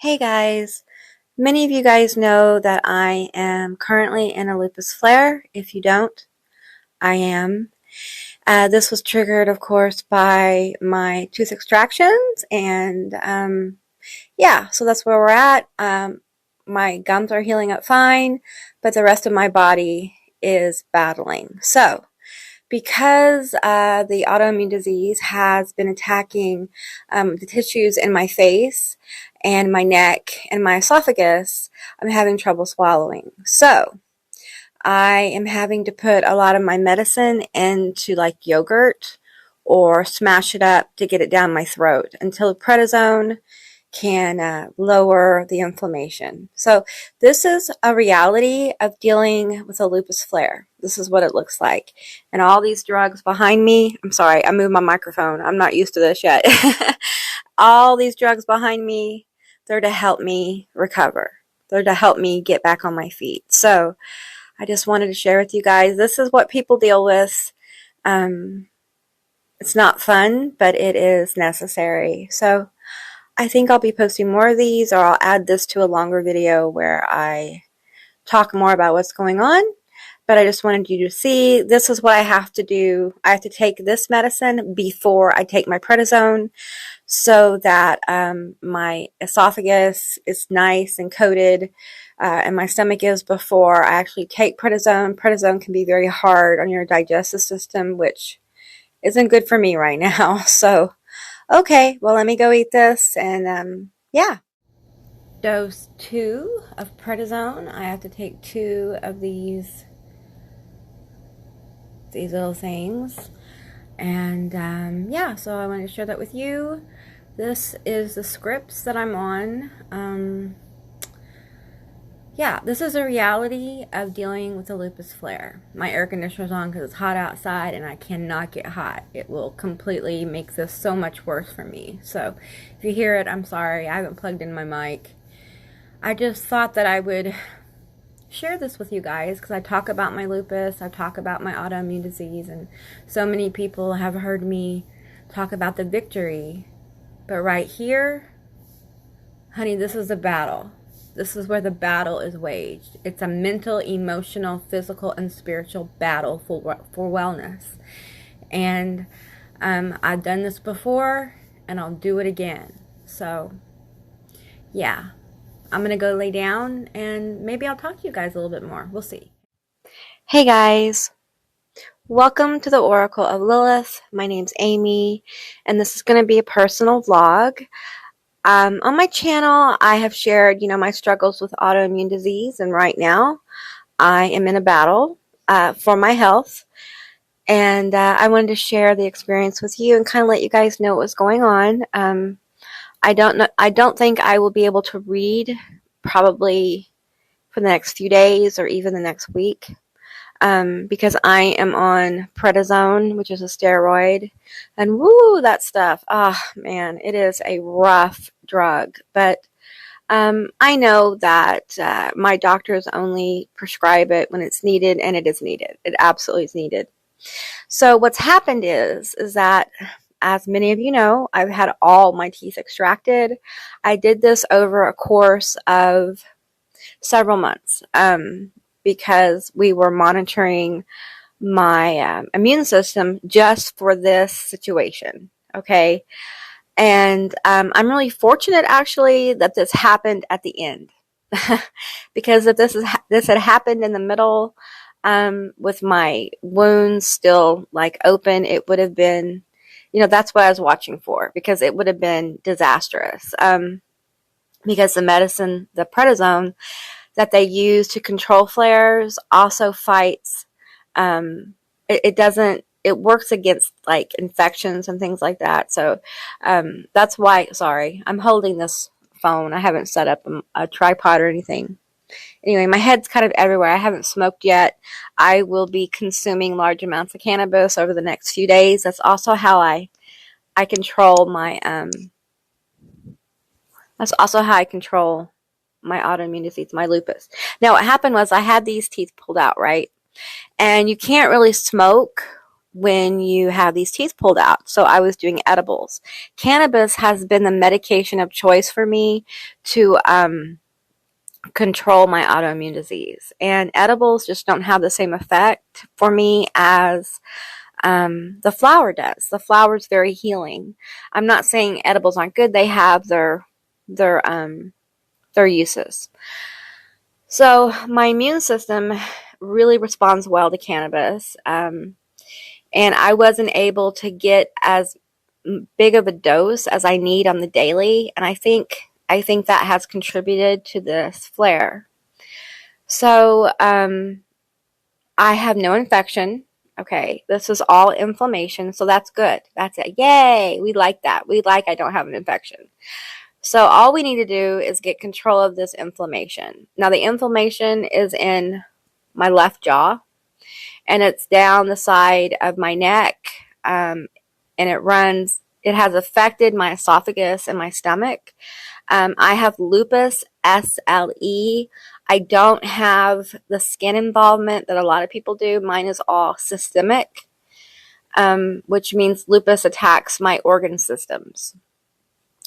Hey guys, many of you guys know that I am currently in a lupus flare. If you don't, I am. This was triggered, of course, by my tooth extractions, and yeah, so that's where we're at. My gums are healing up fine, but the rest of my body is battling. So, because the autoimmune disease has been attacking the tissues in my face and my neck and my esophagus, I'm having trouble swallowing. So I am having to put a lot of my medicine into like yogurt or smash it up to get it down my throat until prednisone can lower the inflammation. So this is a reality of dealing with a lupus flare. This is what it looks like. And all these drugs behind me, I'm sorry, I moved my microphone. I'm not used to this yet. All these drugs behind me, they're to help me recover. They're to help me get back on my feet. So I just wanted to share with you guys, this is what people deal with. It's not fun, but it is necessary. So I think I'll be posting more of these, or I'll add this to a longer video where I talk more about what's going on. But I just wanted you to see, this is what I have to do. I have to take this medicine before I take my prednisone so that my esophagus is nice and coated and my stomach is before I actually take prednisone. Prednisone can be very hard on your digestive system, which isn't good for me right now. So okay, well, let me go eat this, and yeah. Dose 2 of prednisone. I have to take 2 of these little things, and yeah, so I wanted to share that with you. This is the scripts that I'm on. Yeah, this is a reality of dealing with a lupus flare. My air conditioner's on because it's hot outside and I cannot get hot. It will completely make this so much worse for me. So if you hear it, I'm sorry. I haven't plugged in my mic. I just thought that I would share this with you guys because I talk about my lupus, I talk about my autoimmune disease, and so many people have heard me talk about the victory. But right here, honey, this is a battle. This is where the battle is waged. It's a mental, emotional, physical, and spiritual battle for wellness. And I've done this before, and I'll do it again. So, yeah. I'm going to go lay down, and maybe I'll talk to you guys a little bit more. We'll see. Hey, guys. Welcome to the Oracle of Lilith. My name's Amy, and this is going to be a personal vlog. On my channel, I have shared, my struggles with autoimmune disease, and right now, I am in a battle for my health, and I wanted to share the experience with you and kind of let you guys know what's going on. I don't think I will be able to read probably for the next few days or even the next week. Because I am on prednisone, which is a steroid, and woo, that stuff. Ah, man, it is a rough drug. But I know that my doctors only prescribe it when it's needed, and it is needed. It absolutely is needed. So what's happened is that, as many of you know, I've had all my teeth extracted. I did this over a course of several months. Because we were monitoring my immune system just for this situation, okay? And I'm really fortunate, actually, that this happened at the end. Because if this had happened in the middle with my wounds still, like, open, it would have been, that's what I was watching for, because it would have been disastrous. Because the medicine, the prednisone, that they use to control flares also fights, it works against like infections and things like that. So that's why, sorry, I'm holding this phone. I haven't set up a tripod or anything. Anyway, my head's kind of everywhere. I haven't smoked yet. I will be consuming large amounts of cannabis over the next few days. That's also how I control my autoimmune disease, my lupus. Now, what happened was I had these teeth pulled out, right? And you can't really smoke when you have these teeth pulled out. So I was doing edibles. Cannabis has been the medication of choice for me to control my autoimmune disease. And edibles just don't have the same effect for me as the flower does. The flower is very healing. I'm not saying edibles aren't good. They have their uses. So my immune system really responds well to cannabis. And I wasn't able to get as big of a dose as I need on the daily. And I think that has contributed to this flare. So I have no infection. Okay, this is all inflammation, so that's good. That's it. Yay! We like that. We like I don't have an infection. So all we need to do is get control of this inflammation. Now the inflammation is in my left jaw, and it's down the side of my neck, and it has affected my esophagus and my stomach. I have lupus SLE. I don't have the skin involvement that a lot of people do. Mine is all systemic, which means lupus attacks my organ systems.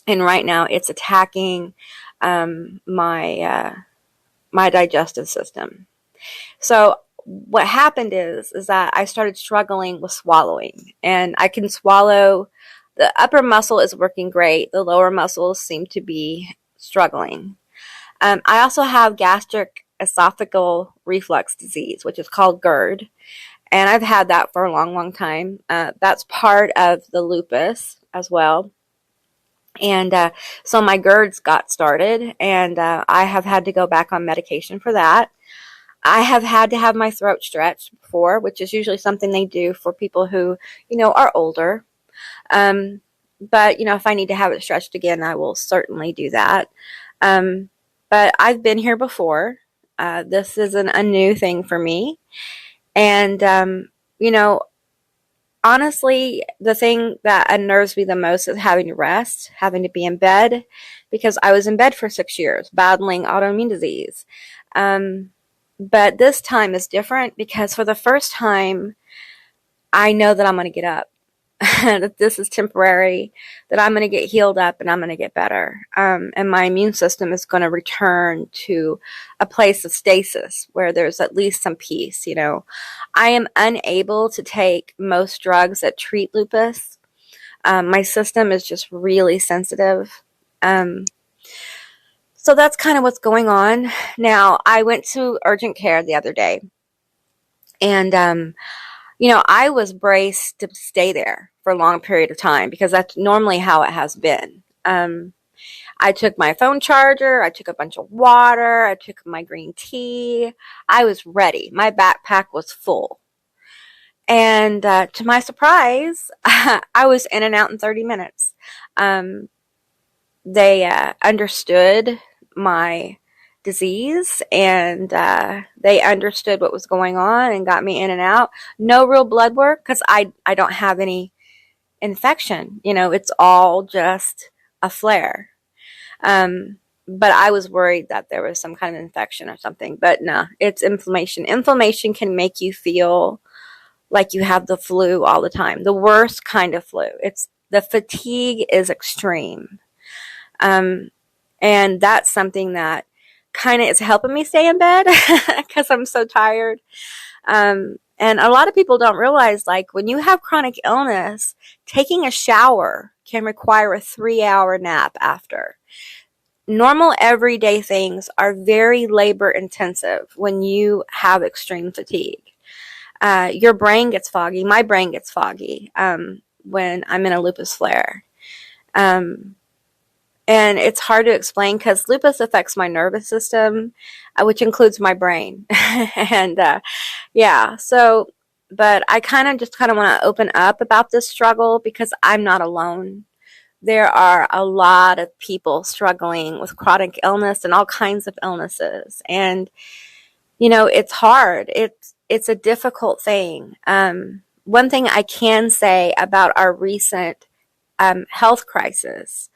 And right now it's attacking my digestive system. So what happened is that I started struggling with swallowing. And I can swallow. The upper muscle is working great. The lower muscles seem to be struggling. I also have gastric esophageal reflux disease, which is called GERD. And I've had that for a long, long time. That's part of the lupus as well. And so my GERDs got started, and I have had to go back on medication for that. I have had to have my throat stretched before, which is usually something they do for people who, are older. But, if I need to have it stretched again, I will certainly do that. But I've been here before. This isn't a new thing for me. And, honestly, the thing that unnerves me the most is having to rest, having to be in bed, because I was in bed for 6 years battling autoimmune disease. But this time is different because for the first time, I know that I'm going to get up. That this is temporary, that I'm going to get healed up and I'm going to get better. And my immune system is going to return to a place of stasis where there's at least some peace. I am unable to take most drugs that treat lupus. My system is just really sensitive. So that's kind of what's going on. Now, I went to urgent care the other day, and I was braced to stay there for a long period of time because that's normally how it has been. I took my phone charger, I took a bunch of water, I took my green tea. I was ready. My backpack was full. And to my surprise, I was in and out in 30 minutes. They understood my disease, and they understood what was going on and got me in and out. No real blood work because I don't have any infection. It's all just a flare. But I was worried that there was some kind of infection or something. But no, it's inflammation. Inflammation can make you feel like you have the flu all the time. The worst kind of flu. The fatigue is extreme. And that's something that kind of is helping me stay in bed because I'm so tired. And a lot of people don't realize, like, when you have chronic illness, taking a shower can require a 3-hour nap after. Normal everyday things are very labor intensive when you have extreme fatigue. Your brain gets foggy. My brain gets foggy when I'm in a lupus flare. And it's hard to explain because lupus affects my nervous system, which includes my brain. And but I kind of want to open up about this struggle because I'm not alone. There are a lot of people struggling with chronic illness and all kinds of illnesses. And, it's hard. It's a difficult thing. One thing I can say about our recent health crisis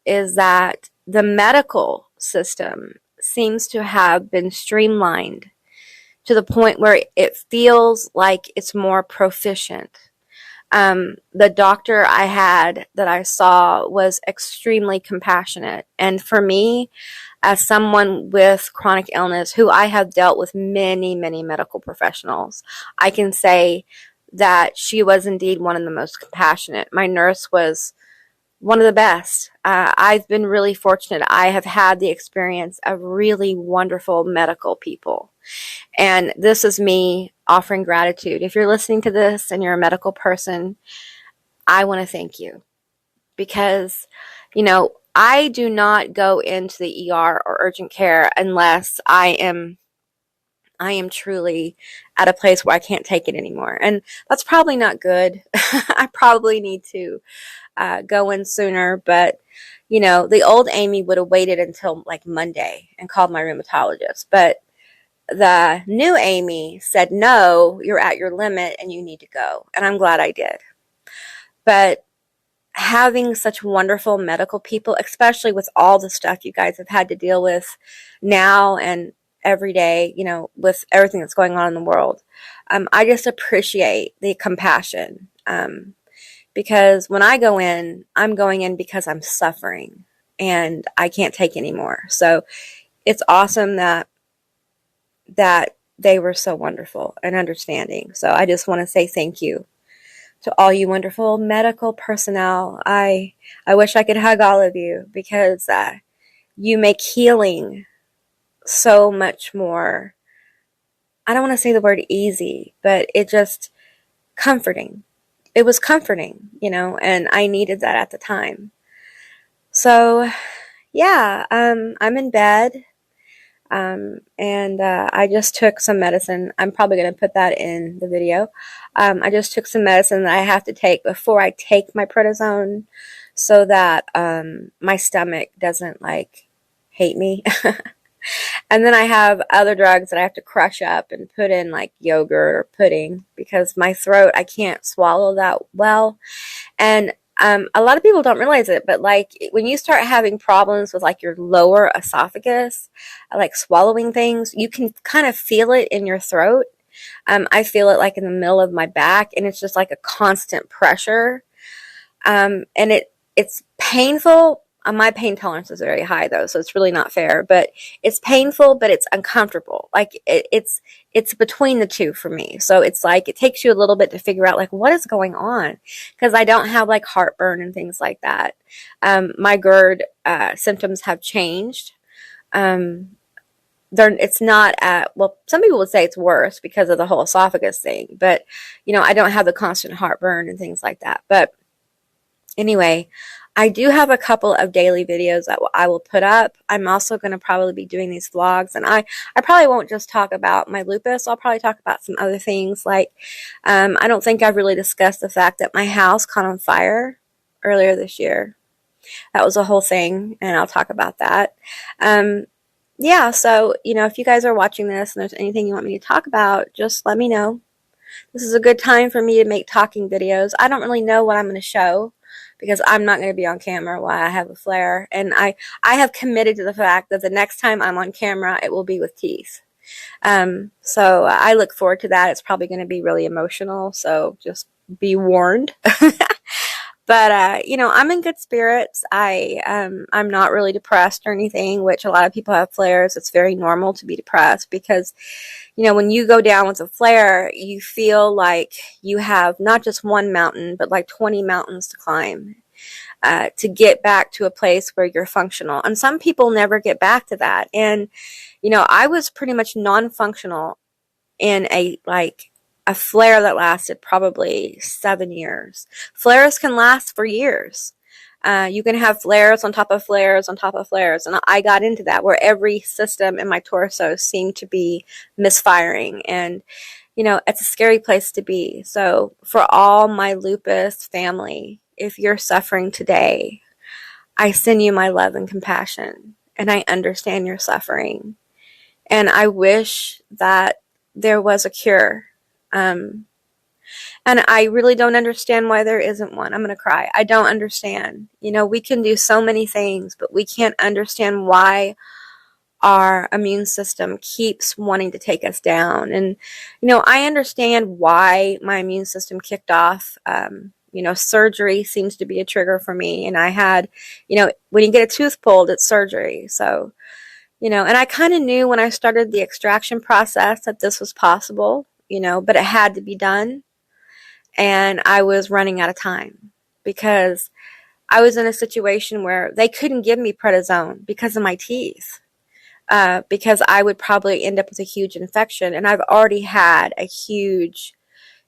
is that the medical system seems to have been streamlined to the point where it feels like it's more proficient. The doctor I had that I saw was extremely compassionate. And for me, as someone with chronic illness who I have dealt with many, many medical professionals, I can say that she was indeed one of the most compassionate. My nurse was one of the best. I've been really fortunate. I have had the experience of really wonderful medical people. And this is me offering gratitude. If you're listening to this and you're a medical person, I want to thank you because, I do not go into the ER or urgent care unless I am truly at a place where I can't take it anymore. And that's probably not good. I probably need to go in sooner, but the old Amy would have waited until like Monday and called my rheumatologist. But the new Amy said, no, you're at your limit and you need to go. And I'm glad I did. But having such wonderful medical people, especially with all the stuff you guys have had to deal with now and every day, with everything that's going on in the world, I just appreciate the compassion. Because when I go in, I'm going in because I'm suffering and I can't take anymore. So it's awesome that they were so wonderful and understanding. So I just want to say thank you to all you wonderful medical personnel. I wish I could hug all of you because you make healing so much more, I don't want to say the word easy, but it just comforting. It was comforting, and I needed that at the time. So yeah, I'm in bed. And I just took some medicine. I'm probably going to put that in the video. I just took some medicine that I have to take before I take my prednisone so that my stomach doesn't hate me. And then I have other drugs that I have to crush up and put in yogurt or pudding because my throat, I can't swallow that well. And a lot of people don't realize it, but when you start having problems with your lower esophagus, swallowing things, you can kind of feel it in your throat. I feel it in the middle of my back, and it's just a constant pressure. And it's painful. My pain tolerance is very high though, so it's really not fair, but it's painful, but it's uncomfortable. It's between the two for me. So it's it takes you a little bit to figure out what is going on, because I don't have heartburn and things like that. My GERD symptoms have changed. It's not some people would say it's worse because of the whole esophagus thing, but I don't have the constant heartburn and things like that. But anyway, I do have a couple of daily videos that I will put up. I'm also going to probably be doing these vlogs, and I probably won't just talk about my lupus. I'll probably talk about some other things I don't think I've really discussed the fact that my house caught on fire earlier this year. That was a whole thing, and I'll talk about that. Yeah, so, if you guys are watching this and there's anything you want me to talk about, just let me know. This is a good time for me to make talking videos. I don't really know what I'm going to show, because I'm not going to be on camera while I have a flare. And I have committed to the fact that the next time I'm on camera, it will be with teeth. So I look forward to that. It's probably going to be really emotional, so just be warned. But, I'm in good spirits. I'm not really depressed or anything, which a lot of people have flares. It's very normal to be depressed because, when you go down with a flare, you feel like you have not just one mountain, but 20 mountains to climb to get back to a place where you're functional. And some people never get back to that. And, I was pretty much non-functional in a flare that lasted probably 7 years. Flares can last for years. You can have flares on top of flares on top of flares. And I got into that where every system in my torso seemed to be misfiring. And, it's a scary place to be. So for all my lupus family, if you're suffering today, I send you my love and compassion. And I understand your suffering. And I wish that there was a cure. And I really don't understand why there isn't one. I'm going to cry. I don't understand. We can do so many things, but we can't understand why our immune system keeps wanting to take us down. And, I understand why my immune system kicked off. Surgery seems to be a trigger for me. And I had, when you get a tooth pulled, it's surgery. So, and I kind of knew when I started the extraction process that this was possible, but it had to be done. And I was running out of time because I was in a situation where they couldn't give me prednisone because of my teeth. Because I would probably end up with a huge infection. And I've already had a huge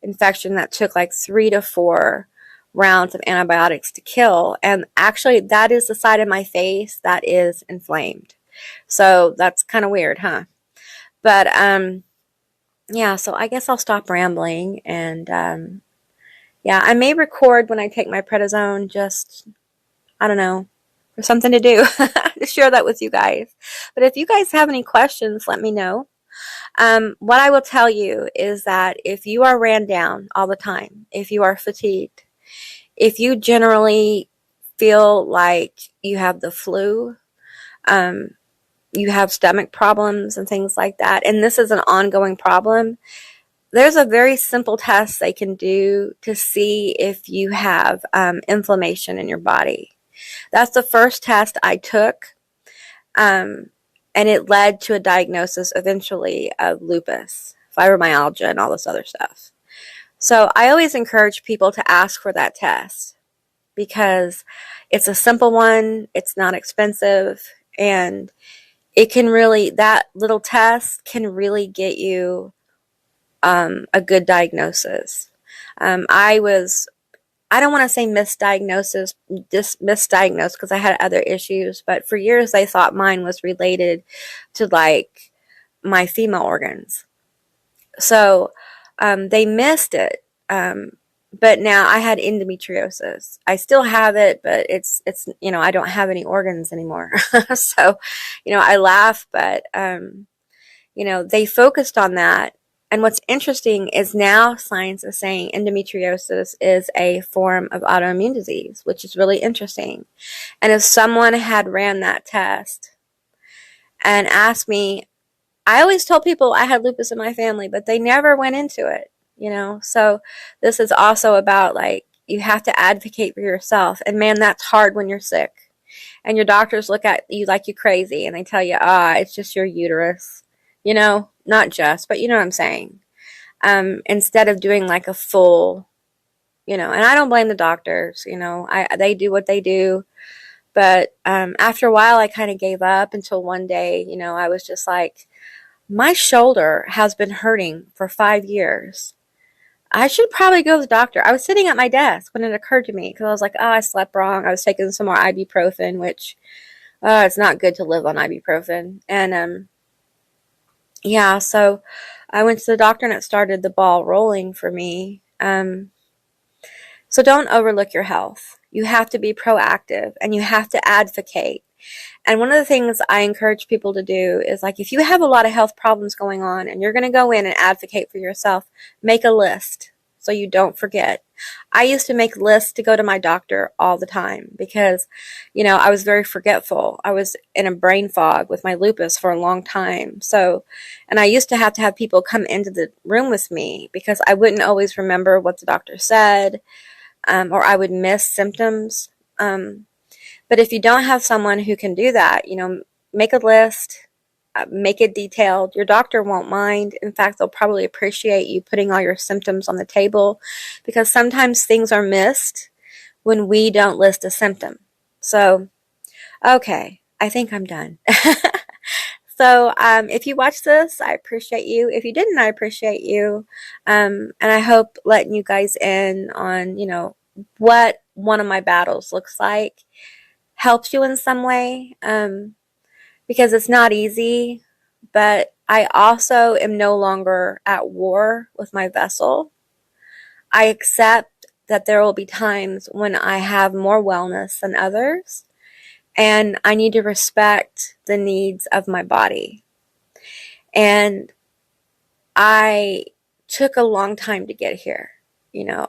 infection that took like 3 to 4 rounds of antibiotics to kill. And actually, that is the side of my face that is inflamed. So that's kind of weird, huh? But yeah, so I guess I'll stop rambling. And yeah, I may record when I take my prednisone, just, I don't know, for something to do, to share that with you guys. But if you guys have any questions, let me know. What I will tell you is that if you are ran down all the time, if you are fatigued, if you generally feel like you have the flu, you have stomach problems and things like that, and this is an ongoing problem, there's a very simple test they can do to see if you have inflammation in your body. That's the first test I took, and it led to a diagnosis eventually of lupus, fibromyalgia, and all this other stuff. So I always encourage people to ask for that test because it's a simple one, it's not expensive, and it can really, that little test can really get you a good diagnosis. I don't want to say misdiagnosed because I had other issues, but for years they thought mine was related to like my female organs. So they missed it. But now I had endometriosis. I still have it, but it's I don't have any organs anymore. So, I laugh, but they focused on that. And what's interesting is now science is saying endometriosis is a form of autoimmune disease, which is really interesting. And if someone had ran that test and asked me, I always told people I had lupus in my family, but they never went into it, So this is also about like, you have to advocate for yourself. And man, that's hard when you're sick. And your doctors look at you like you're crazy and they tell you, it's just your uterus. Not just, but you know what I'm saying. Instead of doing like a full, and I don't blame the doctors, they do what they do. But after a while, I kind of gave up until one day, I was just like, my shoulder has been hurting for 5 years. I should probably go to the doctor. I was sitting at my desk when it occurred to me because I was like, I slept wrong. I was taking some more ibuprofen, which it's not good to live on ibuprofen. And yeah, so I went to the doctor and it started the ball rolling for me. So don't overlook your health. You have to be proactive and you have to advocate. And one of the things I encourage people to do is like, if you have a lot of health problems going on and you're going to go in and advocate for yourself, make a list so you don't forget. I used to make lists to go to my doctor all the time because, I was very forgetful. I was in a brain fog with my lupus for a long time. So, and I used to have people come into the room with me because I wouldn't always remember what the doctor said, or I would miss symptoms. But if you don't have someone who can do that, make a list, make it detailed. Your doctor won't mind. In fact, they'll probably appreciate you putting all your symptoms on the table because sometimes things are missed when we don't list a symptom. So, okay, I think I'm done. So, if you watched this, I appreciate you. If you didn't, I appreciate you. And I hope letting you guys in on, what one of my battles looks like helps you in some way, because it's not easy, but I also am no longer at war with my vessel. I accept that there will be times when I have more wellness than others, and I need to respect the needs of my body. And I took a long time to get here.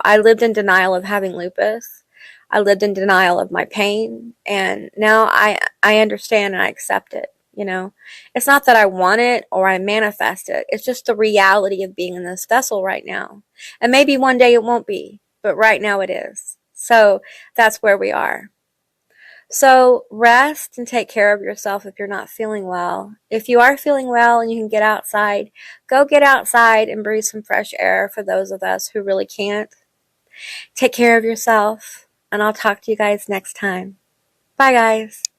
I lived in denial of having lupus. I lived in denial of my pain, and now I understand and I accept it. you know. It's not that I want it or I manifest it. It's just the reality of being in this vessel right now. And maybe one day it won't be, but right now it is. So that's where we are. So rest and take care of yourself if you're not feeling well. If you are feeling well and you can get outside, go get outside and breathe some fresh air for those of us who really can't. Take care of yourself, and I'll talk to you guys next time. Bye, guys.